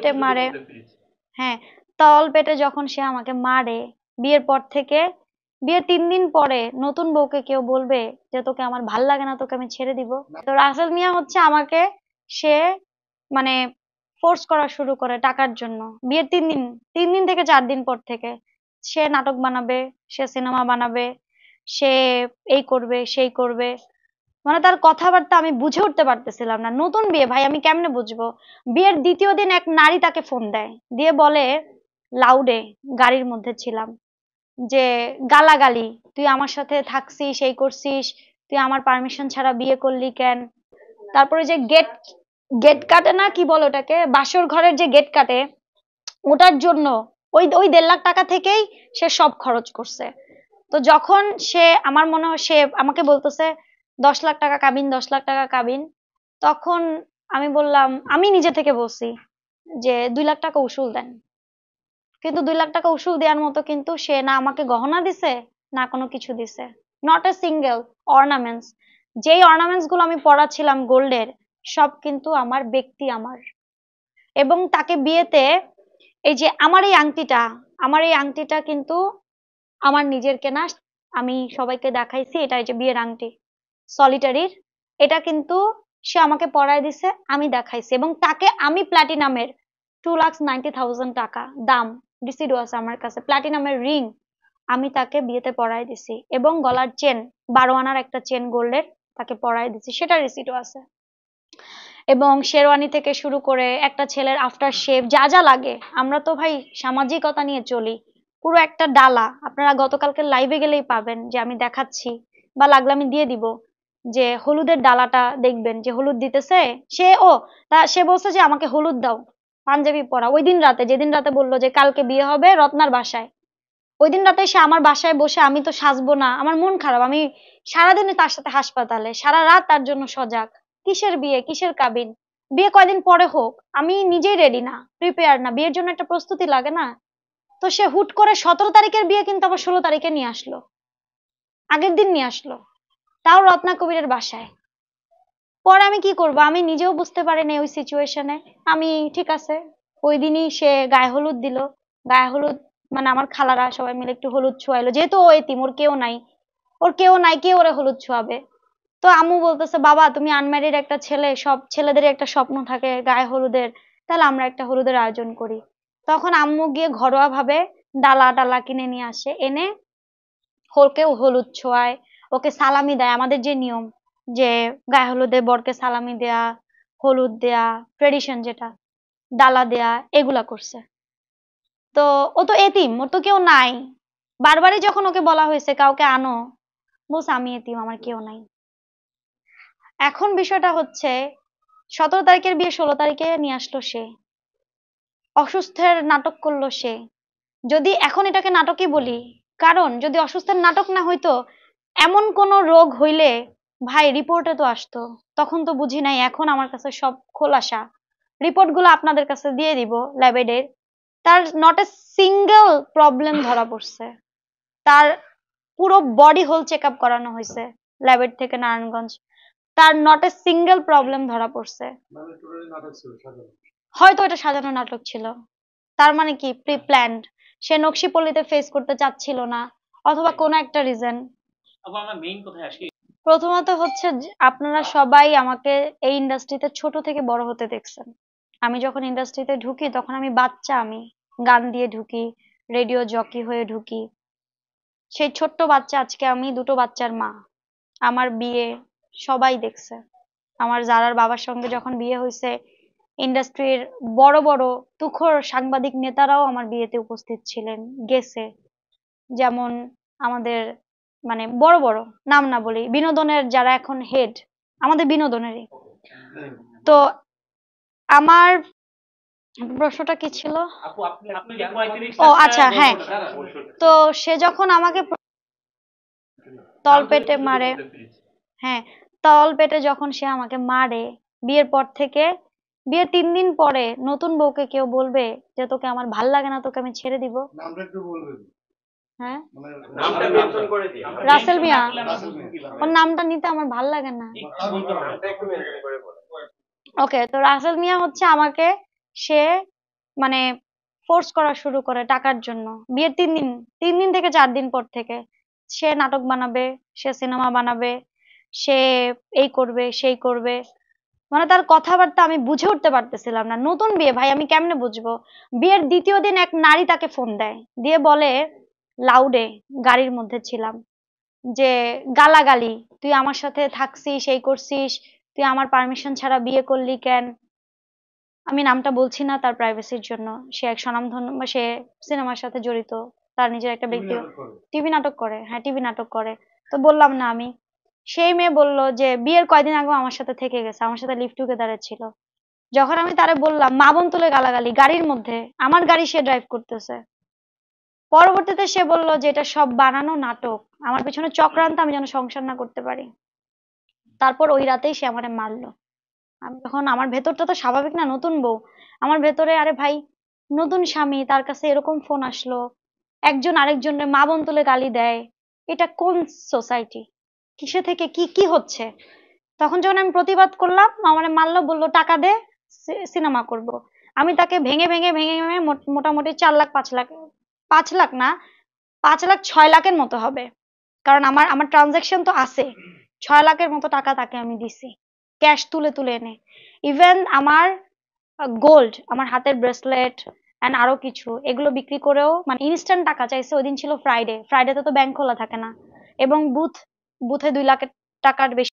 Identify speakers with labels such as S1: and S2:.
S1: পেটে মারে, হ্যাঁ, তল পেটে যখন সে আমাকে মারে, বিয়ের পর থেকে, বিয়ের 3 দিন পরে নতুন বউকে কেউ বলবে যে তোকে আমার ভাল লাগে না, তোকে আমি ছেড়ে দিব? তো রাসেল মিয়া হচ্ছে আমাকে, সে মানে ফোর্স করা শুরু করে টাকার জন্য। বিয়ের 3 দিন, 3 দিন থেকে 4 দিন পর থেকে সে নাটক বানাবে, সে সিনেমা বানাবে, সে এই করবে সেই করবে। মানে তার কথাবার্তা আমি বুঝে উঠতে পারতেছিলাম না। নতুন বিয়ে ভাই, আমি কেমনে বুঝবো? বিয়ের দ্বিতীয় দিন এক নারী তাকে ফোন দেয়, দিয়ে বলে লাউডে, গাড়ির মধ্যে ছিলাম, যে গালাগালি, তুই আমার সাথে থাকছিস, এই করছিস, তুই আমার পারমিশন ছাড়া বিয়ে করলি কেন? তারপরে যে গেট গেট কাটে না, কি বলে ওটাকে, বাসর ঘরের যে গেট কাটে, ওটার জন্য ওই ওই 1.5 লাখ টাকা থেকেই সে সব খরচ করছে। তো যখন সে, আমার মনে হয় সে আমাকে বলতেছে 10 লাখ টাকা কাবিন, 10 লাখ টাকা কাবিন, তখন আমি বললাম, আমি নিজে থেকে বলছি যে 2 লাখ টাকা উসুল দেন। কিন্তু 2 লাখ টাকা উসুল দেওয়ার মতো কিন্তু সে না আমাকে গহনা দিছে, না কোনো কিছু দিছে, নট এ সিঙ্গেল অর্নামেন্টস। যেই অর্নামেন্টস গুলো আমি পড়াছিলাম গোল্ডের, সব কিন্তু আমার ব্যক্তি আমার। এবং তাকে বিয়েতে, এই যে আমার এই আংটিটা কিন্তু আমার নিজের কেনা, আমি সবাইকে দেখাইছি, এটা এই যে বিয়ের আংটি সলিটারির, এটা কিন্তু সে আমাকে পরায় দিছে, আমি দেখাইছি, এবং তাকে আমি প্লাটিনামের 2,90,000 টাকা দাম রিসিডও আছে আমার কাছে, প্লাটিনামের রিং আমি তাকে বিয়েতে পরায় দিছি, এবং গলার চেন 12 আনার একটা চেন গোল্ডের তাকে পরায় দিছি, সেটা রিসিডও আছে। এবং শেরওয়ানি থেকে শুরু করে একটা ছেলের আফটার শেভ, যা যা লাগে, আমরা তো ভাই সামাজিকতা নিয়ে চলি, পুরো একটা ডালা আপনারা গতকালকে লাইভে গেলেই পাবেন, যে আমি দেখাচ্ছি, বা লাগলে আমি দিয়ে দিব, যে হলুদের ডালাটা দেখবেন, যে হলুদ দিতেছে সে, সে বলছে যে আমাকে হলুদ দাও, পাঞ্জাবি পরা। ওই দিন রাতে, যেদিন রাতে বললো যে কালকে বিয়ে হবে রত্নার বাসায়, ওই দিন রাতে সে আমার বাসায় বসে, আমি তো সাজবো না, আমার মন খারাপ, আমি সারাদিনে তার সাথে হাসপাতালে, সারা রাত তার জন্য সজাগ। কিসের বিয়ে, কিসের কাবিন? বিয়ে কয়দিন পরে হোক, আমি নিজেই রেডি না, প্রিপেয়ার না, বিয়ের জন্য একটা প্রস্তুতি লাগে না? তো সে হুট করে 17 তারিখের বিয়ে কিন্তু আবার 16 তারিখে নিয়ে আসলো, আগের দিন নিয়ে আসলো, তাও রত্না কবিরের বাসায়। পরে আমি কি করব, আমি নিজেও বুঝতে পারিনি ওই সিচুয়েশনে। আমি ঠিক আছে, ওই দিনই সে গায়ে হলুদ দিল, গায়ে হলুদ, মানে আমার খালারা সবাই মিলে একটু হলুদ ছোঁয়াইলো, যেহেতু ও এতিম, ওর কেউ নাই, কে ওরে হলুদ ছোঁয়াবে? তো আম্মু বলতেছে, বাবা তুমি আনম্যারিড একটা ছেলে, সব ছেলেদের একটা স্বপ্ন থাকে গায়ে হলুদের, তাহলে আমরা একটা হলুদের আয়োজন করি। তখন আম্মু গিয়ে ঘরোয়া ভাবে ডালা টালা কিনে নিয়ে আসে, এনে ওকেও হলুদ ছোঁয়ায়, ওকে সালামি দেয়, আমাদের যে নিয়ম, যে গায়ে হলুদে বরকে সালামি দেয়া, হলুদ দেয়া, ট্রেডিশন যেটা, ডালা দেয়া, এগুলা করছে। তো ও তো এতিম, ওর তো কেউ নাই। বারবারই যখন ওকে বলা হয়েছে কাউকে আনো, বলছে আমি এতিম, আমার কেউ নাই। এখন বিষয়টা হচ্ছে, 17 তারিখের বিয়ে 16 তারিখে নিয়ে আসলো সে, অসুস্থের নাটক করলো সে। যদি এখন এটাকে নাটকই বলি, কারণ যদি অসুস্থের নাটক না হইতো, এমন কোন রোগ হইলে ভাই রিপোর্টে তো আসতো, তখন তো বুঝি নাই। এখন আমার কাছে সব খোলাসা, রিপোর্ট গুলো আপনাদের কাছে দিয়ে দিব ল্যাবেডের। তার নট এ সিঙ্গেল প্রবলেম ধরা পড়ছে, তার পুরো বডি হোল চেক আপ করানো হয়েছে ল্যাবের থেকে নারায়ণগঞ্জ, তার নট এ সিঙ্গেল প্রবলেম ধরা পড়ছে। হয়তো এটা সাজানো নাটক ছিল, তার মানে কি প্রি প্ল্যান্ড, সে নকশিপল্লিতে ফেস করতে চাচ্ছিল না, অথবা কোনো একটা রিজন। প্রথমত হচ্ছে আপনারা সবাই আমাকে এই ইন্ডাস্ট্রিতে ছোট থেকে বড় হতে দেখছেন। আমি যখন ইন্ডাস্ট্রিতে ঢুকি তখন আমি বাচ্চা, আমি গান দিয়ে ঢুকি, রেডিও জকি হয়ে ঢুকি, সেই ছোট্ট বাচ্চা আজকে আমি 2টো বাচ্চার মা। আমার বিয়ে সবাই দেখছে, আমার জারার বাবার সঙ্গে যখন বিয়ে হয়েছে, ইন্ডাস্ট্রির বড় বড় তুখোড় সাংবাদিক নেতারাও আমার বিয়েতে উপস্থিত ছিলেন, গেছে। যেমন আমাদের, মানে বড় বড় নাম না বলি, বিনোদনের যারা এখন হেড, আমাদের বিনোদনেরই। তো আমার প্রশ্নটা কি ছিল? ও আচ্ছা, হ্যাঁ। তো সে যখন আমাকে তল পেটে মারে, হ্যাঁ, তল পেটে যখন সে আমাকে মারে, বিয়ের পর থেকে, বিয়ের 3 দিন পরে নতুন বউকে কেউ বলবে যে তোকে আমার ভাল লাগে না, তোকে আমি ছেড়ে দিব? হ্যাঁ, রাসেল মিয়া, ওর নামটা নিতে আমার ভাল লাগে না। ওকে, তো রাসেল মিয়া হচ্ছে আমাকে, সে মানে ফোর্স করা শুরু করে টাকার জন্য। বিয়ের 3 দিন থেকে 4 দিন পর থেকে সে নাটক বানাবে, সে সিনেমা বানাবে, সে এই করবে সেই করবে। মানে তার কথাবার্তা আমি বুঝে উঠতে পারতেছিলাম না। নতুন বিয়ে ভাই, আমি কেমনে বুঝবো? বিয়ের দ্বিতীয় দিন এক নারী তাকে ফোন দেয়, দিয়ে বলে লাউডে, গাড়ির মধ্যে ছিলাম, যে গালাগালি, তুই আমার সাথে থাকছিস, এই করছিস, তুই আমার পারমিশন ছাড়া বিয়ে করলি কেন? আমি নামটা বলছি না তার প্রাইভেসির জন্য। সে এক স্বনামধন্য, সে সিনেমার সাথে জড়িত, তার নিজের একটা ব্যক্তি টিভি নাটক করে। হ্যাঁ, টিভি নাটক করে। তো বললাম না আমি। সেই মেয়ে বলল যে বিয়ের কয়দিন আগেও আমার সাথে থেকে গেছে, আমার সাথে লিভ টুগেদারে ছিল। যখন আমি তারে বললাম, মা বোন তুলে গালাগালি গাড়ির মধ্যে, আমার গাড়ি সে ড্রাইভ করতেছে। পরবর্তীতে সে বলল যে এটা সব বানানো নাটক, আমার পিছনে চক্রান্ত, আমি যেন সংসার না করতে পারি। তারপর ওই রাতেই সে আমারে মারলো। আমি তখন, আমার ভেতরটা তো স্বাভাবিক না, নতুন বউ, আমার ভেতরে আরে ভাই, নতুন স্বামী, তার কাছে এরকম ফোন আসলো, একজন আরেকজনের মা বোন তুলে গালি দেয়, এটা কোন সোসাইটি? কিসে থেকে কি কি হচ্ছে? তখন যখন আমি প্রতিবাদ করলাম, আমারে মারলো, বললো টাকা দে, সিনেমা করব। আমি তাকে ভেঙে ভেঙে ভেঙে ভেঙে মোটামুটি 4 লাখ 5 লাখ, 5 লাখ না, 5 লাখ 6 লাখের মতো হবে। কারণ আমার আমার ট্রানজাকশন তো আছে। 6 লাখের মতো টাকা তাকে আমি দিছি, ক্যাশ তুলে তুলে এনে। ইভেন আমার গোল্ড, আমার হাতের ব্রেসলেট এন্ড আরো কিছু, এগুলো বিক্রি করেও মানে ইনস্ট্যান্ট টাকা চাইছে। ওই দিন ছিল ফ্রাইডে, ফ্রাইডেতে তো ব্যাংক খোলা থাকে না, এবং বুথে 2 লাখ টাকার বেশি